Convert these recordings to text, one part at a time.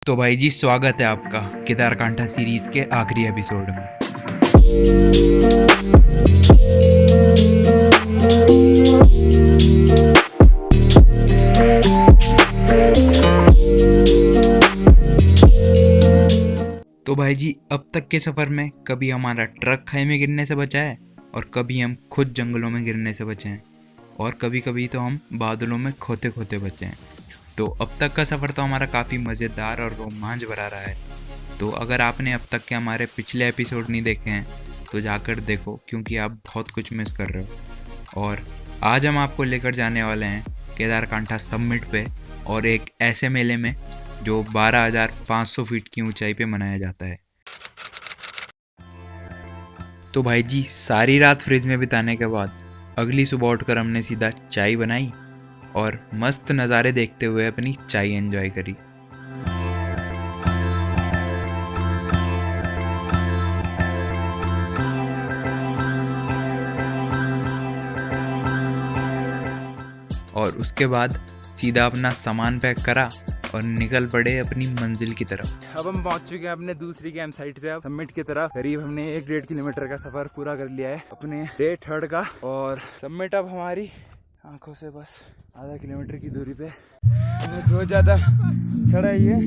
तो भाई जी स्वागत है आपका केदारकांठा सीरीज के आखिरी एपिसोड में। तो भाई जी अब तक के सफ़र में कभी हमारा ट्रक खाई में गिरने से बचा है और कभी हम खुद जंगलों में गिरने से बचे हैं और कभी कभी तो हम बादलों में खोते खोते बचे हैं। तो अब तक का सफ़र तो हमारा काफ़ी मज़ेदार और रोमांच भरा रहा है। तो अगर आपने अब तक के हमारे पिछले एपिसोड नहीं देखे हैं तो जाकर देखो, क्योंकि आप बहुत कुछ मिस कर रहे हो। और आज हम आपको लेकर जाने वाले हैं केदारकांठा समिट पे और एक ऐसे मेले में जो 12,500 फीट की ऊंचाई पे मनाया जाता है। तो भाई जी सारी रात फ्रिज में बिताने के बाद अगली सुबह उठकर हमने सीधा चाय बनाई और मस्त नज़ारे देखते हुए अपनी चाय एंजॉय करी। और उसके बाद सीधा अपना सामान पैक करा और निकल पड़े अपनी मंजिल की तरफ। अब हम पहुंच चुके हैं अपने दूसरी कैंप साइट से, अब समिट की तरफ। करीब हमने 1-1.5 किलोमीटर का सफर पूरा कर लिया है अपने डे 3 का। और समिट अब हमारी आंखों से बस आधा किलोमीटर की दूरी पे। बहुत ज्यादा चढ़ाई है।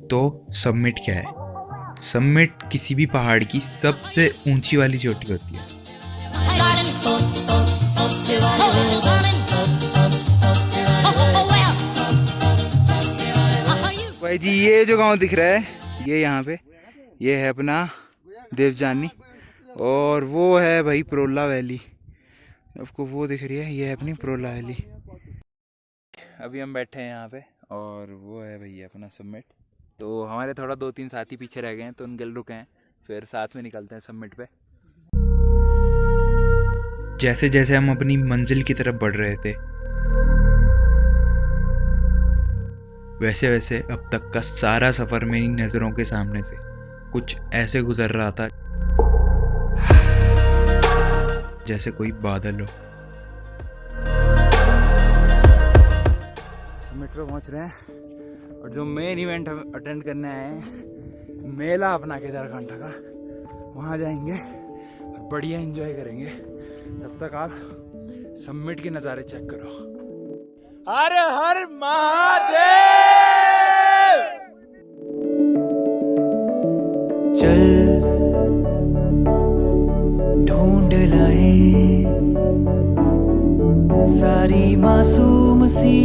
तो समिट क्या है? समिट किसी भी पहाड़ की सबसे ऊंची वाली चोटी होती है। भाई जी ये जो गांव दिख रहा है ये यहाँ पे ये है अपना देवजानी और वो है भाई प्रोला वैली। आपको वो दिख रही है, ये है अपनी प्रोला वैली। अभी हम बैठे हैं यहाँ पे और वो है भैया अपना समिट। तो हमारे थोड़ा 2-3 साथी पीछे रह गए हैं तो उनके रुके हैं, फिर साथ में निकलते हैं समिट पे। जैसे जैसे हम अपनी मंजिल की तरफ बढ़ रहे थे वैसे वैसे अब तक का सारा सफ़र मेरी नज़रों के सामने से कुछ ऐसे गुजर रहा था जैसे कोई बादल हो। समिट पे पहुंच रहे हैं और जो मेन इवेंट हम अटेंड करने आए हैं, मेला अपना केदारकांठा का, वहाँ जाएंगे और बढ़िया एंजॉय करेंगे। तब तक आप समिट के नज़ारे चेक करो। हर हर महादेव। चल ढूंढ लाए सारी मासूम सी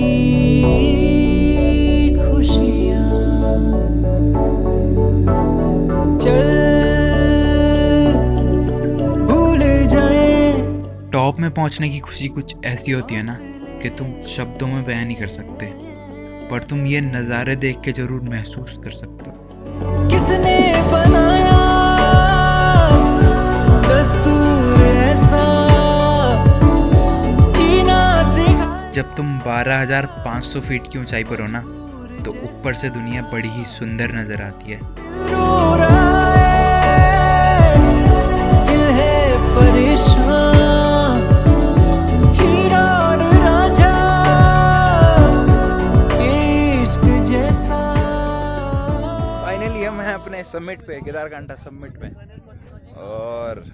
खुशियाँ, चल भूल जाए। टॉप में पहुंचने की खुशी कुछ ऐसी होती है ना कि तुम शब्दों में बयान नहीं कर सकते, पर तुम ये नज़ारे देख के जरूर महसूस कर सकते हो। किसने बनाया दस्तूर ऐसा जीना सिखा। जब तुम 12,500 फीट की ऊंचाई पर हो ना तो ऊपर से दुनिया बड़ी ही सुंदर नज़र आती है। रो रहा है दिल है परेशान, हीरा और रांझा इश्क जैसा। फाइनली हम हैं अपने समिट पे, केदारकांठा समिट पे, और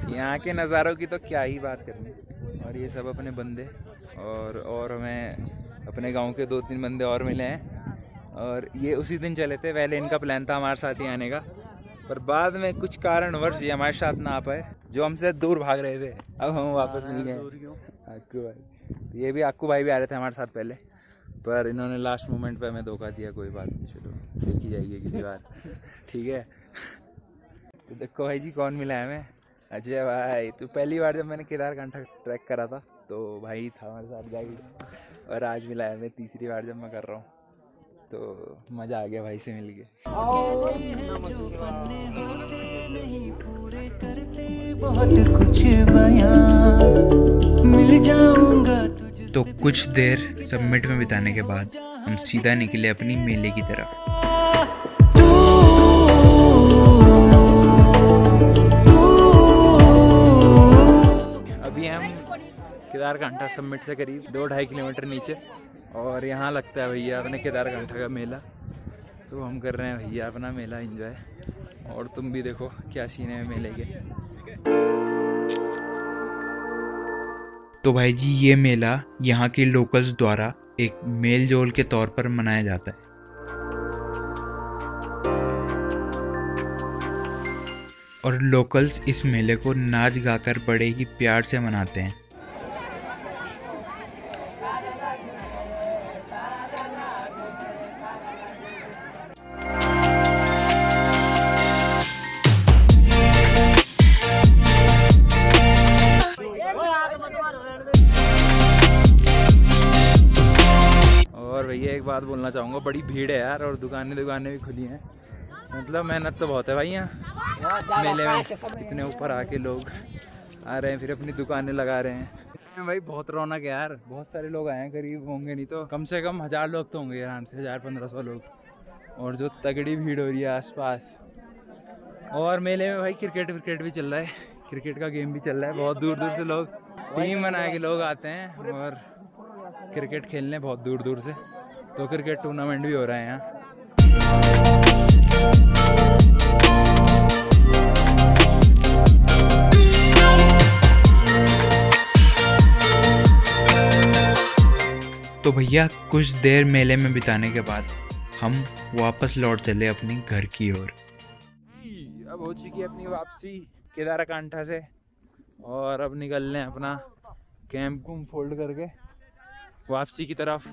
यहाँ के नज़ारों की तो क्या ही बात करनी। और ये सब अपने बंदे और हमें अपने गांव के 2-3 बंदे और मिले हैं। और ये उसी दिन चले थे, पहले इनका प्लान था हमारे साथ ही आने का, पर बाद में कुछ कारणवश ये हमारे साथ ना आ पाए, जो हमसे दूर भाग रहे थे। अब हम वापस मिल गए। आक्कू भाई, ये भी आक्कू भाई भी आ रहे थे हमारे साथ पहले, पर इन्होंने लास्ट मोमेंट पे हमें धोखा दिया। कोई बात नहीं, चलो देखी जाएगी अगली बार। ठीक है। तो देखो भाई जी कौन मिला है हमें। अजय भाई। तो पहली बार जब मैंने केदारकांठा ट्रैक करा था तो भाई था हमारे साथ गाइड, और आज मिला है हमें तीसरी बार जब मैं कर रहा हूँ, तो मज़ा आ गया भाई से मिल के। बहुत कुछ बयां मिल जाऊंगा तुझे। तो कुछ देर समिट में बिताने के बाद हम सीधा निकले अपनी मेले की तरफ। अभी हम केदारकांठा समिट से करीब 2-2.5 किलोमीटर नीचे, और यहाँ लगता है भैया अपने केदारकांठा का मेला। तो हम कर रहे हैं भैया अपना मेला एंजॉय, और तुम भी देखो क्या सीन है मेले के। तो भाई जी ये मेला यहाँ के लोकल्स द्वारा एक मेल जोल के तौर पर मनाया जाता है। और लोकल्स इस मेले को नाच गाकर बड़े ही प्यार से मनाते हैं। और भैया एक बात बोलना चाहूँगा, बड़ी भीड़ है यार, और दुकानें भी खुली हैं। मतलब मेहनत तो बहुत है भाई यहाँ मेले में, इतने ऊपर आके लोग आ रहे हैं, फिर अपनी दुकानें लगा रहे हैं। भाई बहुत रौनक है यार, बहुत सारे लोग आए हैं, करीब होंगे नहीं तो कम से कम 1000 लोग तो होंगे आराम से, 1000-1500 लोग। और जो तगड़ी भीड़ हो रही है आसपास। और मेले में भाई क्रिकेट भी चल रहा है, क्रिकेट का गेम भी चल रहा है। बहुत दूर दूर से लोग टीम बना के लोग आते हैं और क्रिकेट खेलने बहुत दूर दूर से। तो क्रिकेट टूर्नामेंट भी हो रहा है यहाँ। तो भैया कुछ देर मेले में बिताने के बाद हम वापस लौट चले अपनी घर की ओर। अब हो चुकी है अपनी वापसी केदारकांठा से, और अब निकल लें अपना कैंप कुम फोल्ड करके वापसी की तरफ।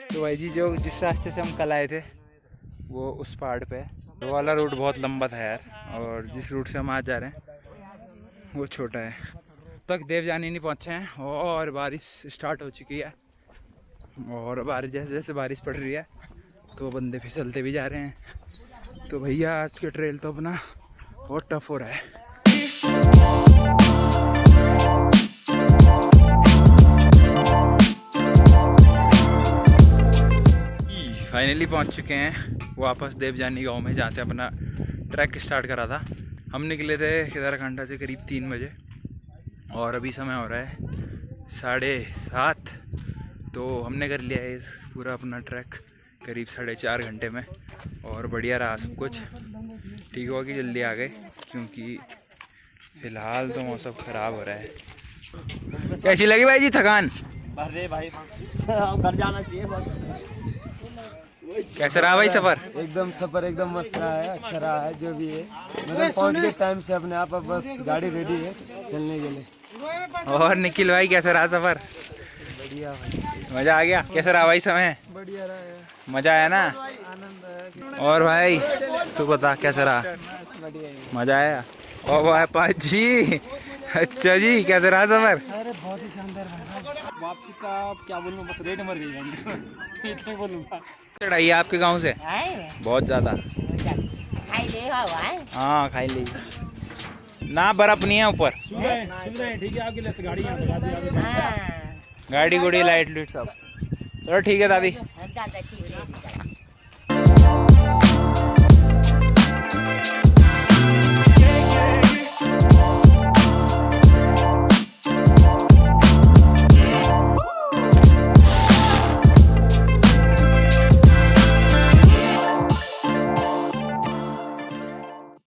तो भाई जी जो जिस रास्ते से हम कल आए थे वो उस पहाड़ पे, वो वाला रूट बहुत लंबा था यार, और जिस रूट से हम आज जा रहे हैं वो छोटा है। तक देवयानी नहीं पहुँचे हैं और बारिश स्टार्ट हो चुकी है, और बारिश जैसे जैसे बारिश पड़ रही है तो बंदे फिसलते भी जा रहे हैं। तो भैया आज के ट्रेल तो अपना बहुत टफ हो रहा है। फाइनली पहुंच चुके हैं वापस देवयानी गांव में, जहाँ से अपना ट्रैक स्टार्ट करा था। हम निकले थे केदारकांठा से करीब 3 बजे, और अभी समय हो रहा है 7:30। तो हमने कर लिया है इस पूरा अपना ट्रैक करीब 4.5 घंटे में, और बढ़िया रहा सब कुछ। ठीक हुआ कि जल्दी आ गए, क्योंकि फिलहाल तो मौसम ख़राब हो रहा है। कैसी लगी भाई जी थकान? अरे भाई घर जाना चाहिए बस। कैसा रहा भाई सफ़र? एकदम सफर एकदम मस्त रहा है, अच्छा रहा है जो भी है। मतलब पहुंच गए टाइम से अपने आप, बस गाड़ी रेडी है चलने के लिए। और निखिल भाई कैसा रहा सफ़र? बढ़िया भाई, मज़ा आ गया? कैसा रहा भाई समय? बढ़िया रहा है, मज़ा आया ना? आनंद आया। और भाई तू बता कैसा रहा? बढ़िया है। मज़ा आया? और भाई पाजी, अच्छा जी कैसा रहा सफ़र? अरे बहुत ही शानदार भाई, वापसी का क्या बोलूँ, बस रेट मर गई इतना बोलूँगा। चढ़ाई है आपके गांव से बहुत ज़्यादा? हाँ खाई ली ना, बर्फ नहीं है ऊपर। ठीक है आपके लिए गाड़ी यहाँ लगा दी, गाड़ी गुड़ी लाइट लूट सब। चलो ठीक है दादी।